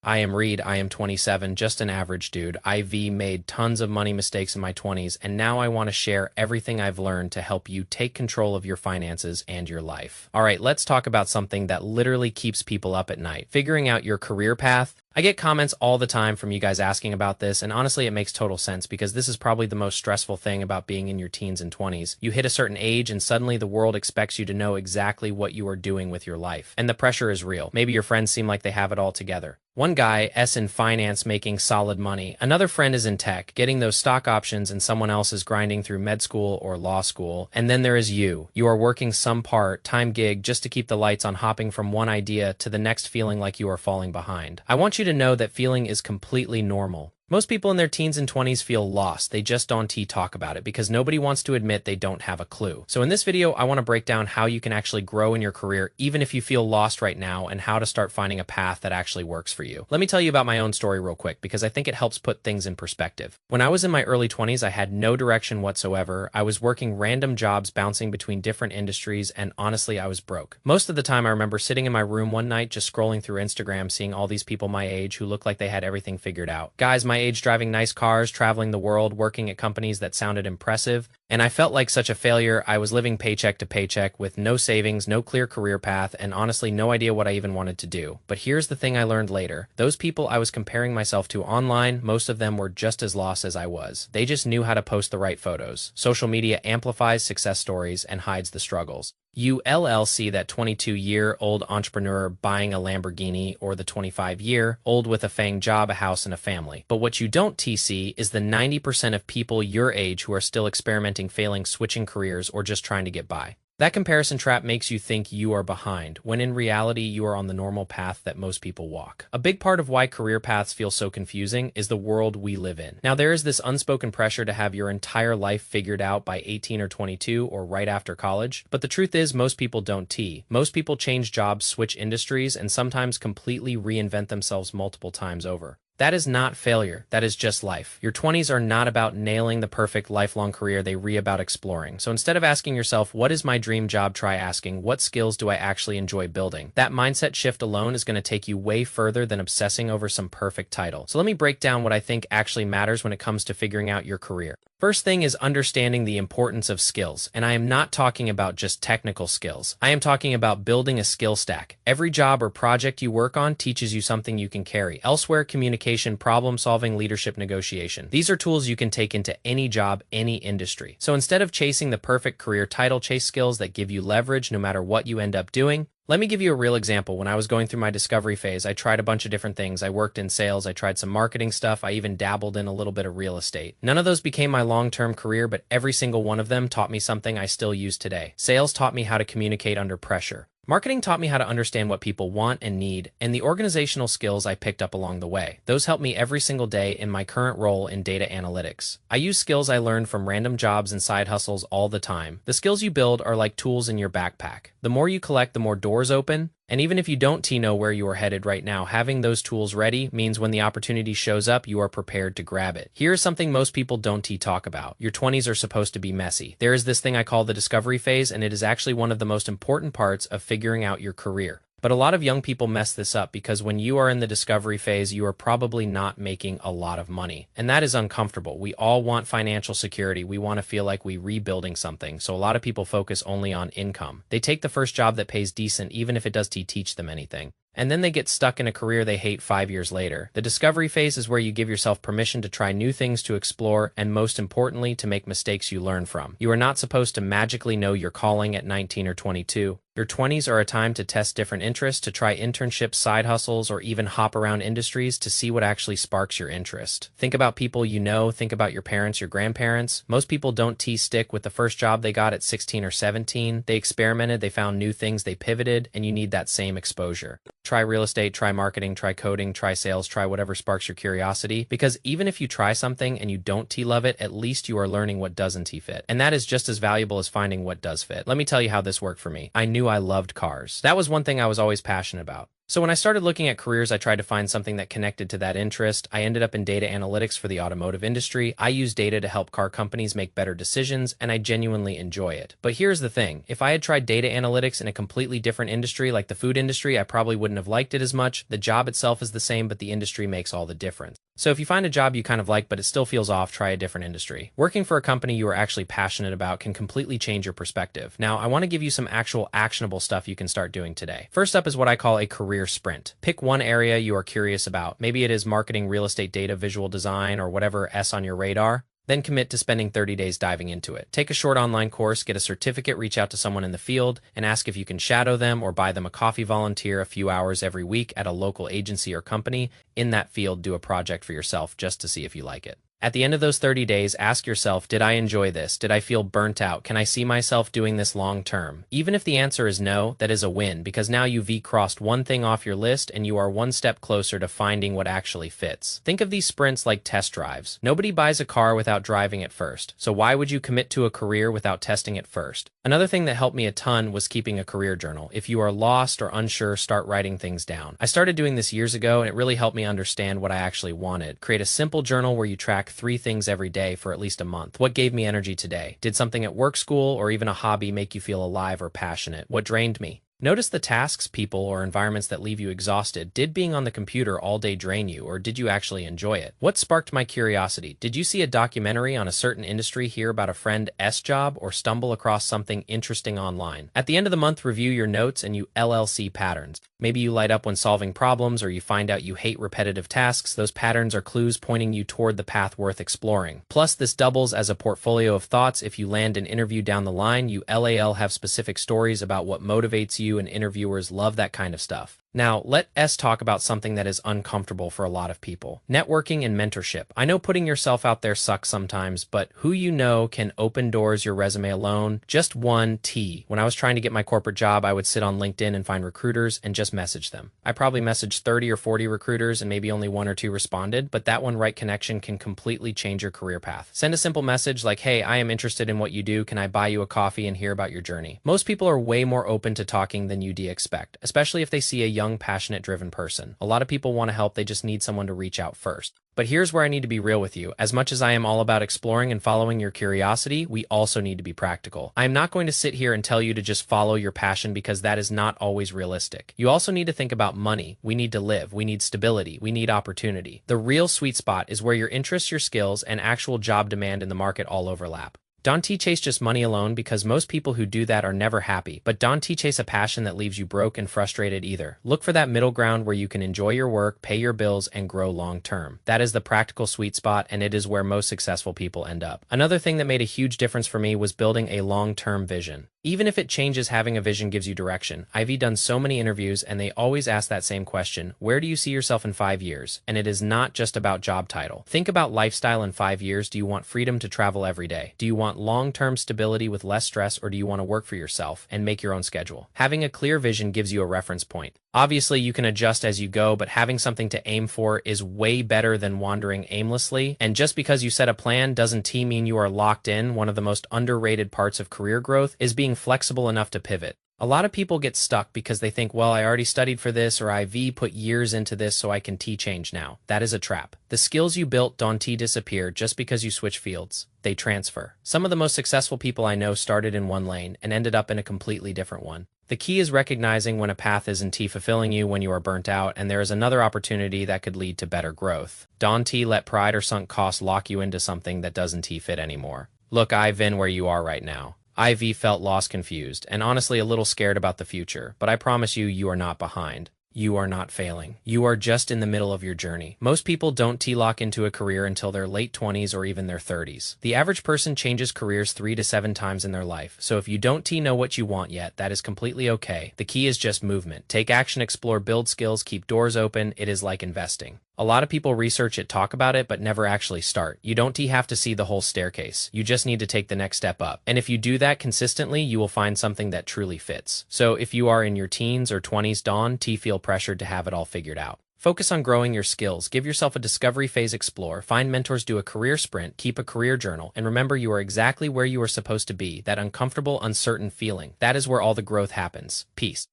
I am Reed. I am 27, just an average dude. IV made tons of money mistakes in my 20s, and now I want to share everything I've learned to help you take control of your finances and your life. All right, let's talk about something that literally keeps people up at night, figuring out your career path. I get comments all the time from you guys asking about this, and honestly, it makes total sense because this is probably the most stressful thing about being in your teens and 20s. You hit a certain age, and suddenly the world expects you to know exactly what you are doing with your life. And the pressure is real. Maybe your friends seem like they have it all together. One guy is in finance making solid money. Another friend is in tech, getting those stock options, and someone else is grinding through med school or law school. And then there is you. You are working some part-time gig just to keep the lights on, hopping from one idea to the next, feeling like you are falling behind. I want you to know that feeling is completely normal. Most people in their teens and 20s feel lost. They just don't talk about it because nobody wants to admit they don't have a clue. So in this video, I want to break down how you can actually grow in your career even if you feel lost right now, and how to start finding a path that actually works for you. Let me tell you about my own story real quick because I think it helps put things in perspective. When I was in my early 20s, I had no direction whatsoever. I was working random jobs, bouncing between different industries, and honestly, I was broke. Most of the time, I remember sitting in my room one night just scrolling through Instagram, seeing all these people my age who looked like they had everything figured out. Guys my age driving nice cars, traveling the world, working at companies that sounded impressive, and I felt like such a failure. I was living paycheck to paycheck with no savings, no clear career path, and honestly no idea what I even wanted to do. But here's the thing I learned later. Those people I was comparing myself to online, most of them were just as lost as I was. They just knew how to post the right photos. Social media amplifies success stories and hides the struggles. You see that 22-year-old entrepreneur buying a Lamborghini, or the 25-year-old with a FANG job, a house, and a family. But what you don't see is the 90% of people your age who are still experimenting, failing, switching careers, or just trying to get by. That comparison trap makes you think you are behind, when in reality you are on the normal path that most people walk. A big part of why career paths feel so confusing is the world we live in. Now, there is this unspoken pressure to have your entire life figured out by 18 or 22 or right after college, but the truth is most people don't. Most people change jobs, switch industries, and sometimes completely reinvent themselves multiple times over. That is not failure. That is just life. Your 20s are not about nailing the perfect lifelong career. They are about exploring. So instead of asking yourself, what is my dream job, try asking, what skills do I actually enjoy building? That mindset shift alone is going to take you way further than obsessing over some perfect title. So let me break down what I think actually matters when it comes to figuring out your career. First thing is understanding the importance of skills, and I am not talking about just technical skills. I am talking about building a skill stack. Every job or project you work on teaches you something you can carry elsewhere: communication, problem solving, leadership, negotiation. These are tools you can take into any job, any industry. So instead of chasing the perfect career title, chase skills that give you leverage no matter what you end up doing. Let me give you a real example. When I was going through my discovery phase, I tried a bunch of different things. I worked in sales, I tried some marketing stuff, I even dabbled in a little bit of real estate. None of those became my long-term career, but every single one of them taught me something I still use today. Sales taught me how to communicate under pressure. Marketing taught me how to understand what people want and need, and the organizational skills I picked up along the way. Those help me every single day in my current role in data analytics. I use skills I learned from random jobs and side hustles all the time. The skills you build are like tools in your backpack. The more you collect, the more doors open. And even if you don't know where you are headed right now, having those tools ready means when the opportunity shows up, you are prepared to grab it. Here's something most people don't talk about. Your 20s are supposed to be messy. There is this thing I call the discovery phase, and it is actually one of the most important parts of figuring out your career. But a lot of young people mess this up because when you are in the discovery phase, you are probably not making a lot of money. And that is uncomfortable. We all want financial security. We want to feel like we're rebuilding something. So a lot of people focus only on income. They take the first job that pays decent, even if it does teach them anything. And then they get stuck in a career they hate 5 years later. The discovery phase is where you give yourself permission to try new things, to explore, and most importantly, to make mistakes you learn from. You are not supposed to magically know your calling at 19 or 22. Your 20s are a time to test different interests, to try internships, side hustles, or even hop around industries to see what actually sparks your interest. Think about people you know, think about your parents, your grandparents. Most people don't stick with the first job they got at 16 or 17. They experimented, they found new things, they pivoted, and you need that same exposure. Try real estate, try marketing, try coding, try sales, try whatever sparks your curiosity, because even if you try something and you don't love it, at least you are learning what doesn't fit. And that is just as valuable as finding what does fit. Let me tell you how this worked for me. I knew I loved cars. That was one thing I was always passionate about. So when I started looking at careers, I tried to find something that connected to that interest. I ended up in data analytics for the automotive industry. I use data to help car companies make better decisions, and I genuinely enjoy it. But here's the thing. If I had tried data analytics in a completely different industry, like the food industry, I probably wouldn't have liked it as much. The job itself is the same, but the industry makes all the difference. So if you find a job you kind of like, but it still feels off, try a different industry. Working for a company you are actually passionate about can completely change your perspective. Now, I want to give you some actual actionable stuff you can start doing today. First up is what I call a career sprint. Pick one area you are curious about. Maybe it is marketing, real estate, data, visual design, or whatever S on your radar. Then commit to spending 30 days diving into it. Take a short online course, get a certificate, reach out to someone in the field, and ask if you can shadow them or buy them a coffee. Volunteer a few hours every week at a local agency or company in that field. Do a project for yourself just to see if you like it. At the end of those 30 days, ask yourself, did I enjoy this? Did I feel burnt out? Can I see myself doing this long term? Even if the answer is no, that is a win, because now you've crossed one thing off your list and you are one step closer to finding what actually fits. Think of these sprints like test drives. Nobody buys a car without driving it first, so why would you commit to a career without testing it first? Another thing that helped me a ton was keeping a career journal. If you are lost or unsure, start writing things down. I started doing this years ago, and it really helped me understand what I actually wanted. Create a simple journal where you track 3 things every day for at least a month. What gave me energy today? Did something at work, school, or even a hobby make you feel alive or passionate? What drained me? Notice the tasks, people, or environments that leave you exhausted. Did being on the computer all day drain you, or did you actually enjoy it? What sparked my curiosity? Did you see a documentary on a certain industry, hear about a friend's job, or stumble across something interesting online? At the end of the month, review your notes and you LLC patterns. Maybe you light up when solving problems, or you find out you hate repetitive tasks. Those patterns are clues pointing you toward the path worth exploring. Plus, this doubles as a portfolio of thoughts. If you land an interview down the line, you have specific stories about what motivates you, and interviewers love that kind of stuff. Now, let's talk about something that is uncomfortable for a lot of people. Networking and mentorship. I know putting yourself out there sucks sometimes, but who you know can open doors your resume alone. Just one T. When I was trying to get my corporate job, I would sit on LinkedIn and find recruiters and just message them. I probably messaged 30 or 40 recruiters and maybe only 1 or 2 responded, but that one right connection can completely change your career path. Send a simple message like, hey, I am interested in what you do. Can I buy you a coffee and hear about your journey? Most people are way more open to talking than you'd expect, especially if they see a young, passionate, driven person. A lot of people want to help, they just need someone to reach out first. But here's where I need to be real with you. As much as I am all about exploring and following your curiosity, we also need to be practical. I am not going to sit here and tell you to just follow your passion, because that is not always realistic. You also need to think about money. We need to live. We need stability. We need opportunity. The real sweet spot is where your interests, your skills, and actual job demand in the market all overlap. Don't chase just money alone, because most people who do that are never happy, but don't chase a passion that leaves you broke and frustrated either. Look for that middle ground where you can enjoy your work, pay your bills, and grow long term. That is the practical sweet spot, and it is where most successful people end up. Another thing that made a huge difference for me was building a long-term vision. Even if it changes, having a vision gives you direction. I've done so many interviews, and they always ask that same question: where do you see yourself in 5 years? And it is not just about job title. Think about lifestyle in 5 years. Do you want freedom to travel every day? Do you want long-term stability with less stress, or do you want to work for yourself and make your own schedule? Having a clear vision gives you a reference point. Obviously, you can adjust as you go, but having something to aim for is way better than wandering aimlessly. And just because you set a plan doesn't mean you are locked in. One of the most underrated parts of career growth is being flexible enough to pivot. A lot of people get stuck because they think, well, I already studied for this, or I've put years into this, so I can change now. That is a trap. The skills you built don't disappear just because you switch fields. They transfer. Some of the most successful people I know started in one lane and ended up in a completely different one. The key is recognizing when a path isn't fulfilling you, when you are burnt out, and there is another opportunity that could lead to better growth. Don't let pride or sunk costs lock you into something that doesn't fit anymore. Look, I've been where you are right now. I've felt lost, confused, and honestly a little scared about the future, but I promise you, you are not behind. You are not failing. You are just in the middle of your journey. Most people don't lock into a career until their late 20s or even their 30s. The average person changes careers 3 to 7 times in their life, so if you don't know what you want yet, that is completely okay. The key is just movement. Take action, explore, build skills, keep doors open. It is like investing. A lot of people research it, talk about it, but never actually start. You don't have to see the whole staircase. You just need to take the next step up. And if you do that consistently, you will find something that truly fits. So if you are in your teens or 20s, don't feel pressured to have it all figured out. Focus on growing your skills. Give yourself a discovery phase, explore, find mentors, do a career sprint, keep a career journal, and remember, you are exactly where you are supposed to be. That uncomfortable, uncertain feeling. That is where all the growth happens. Peace.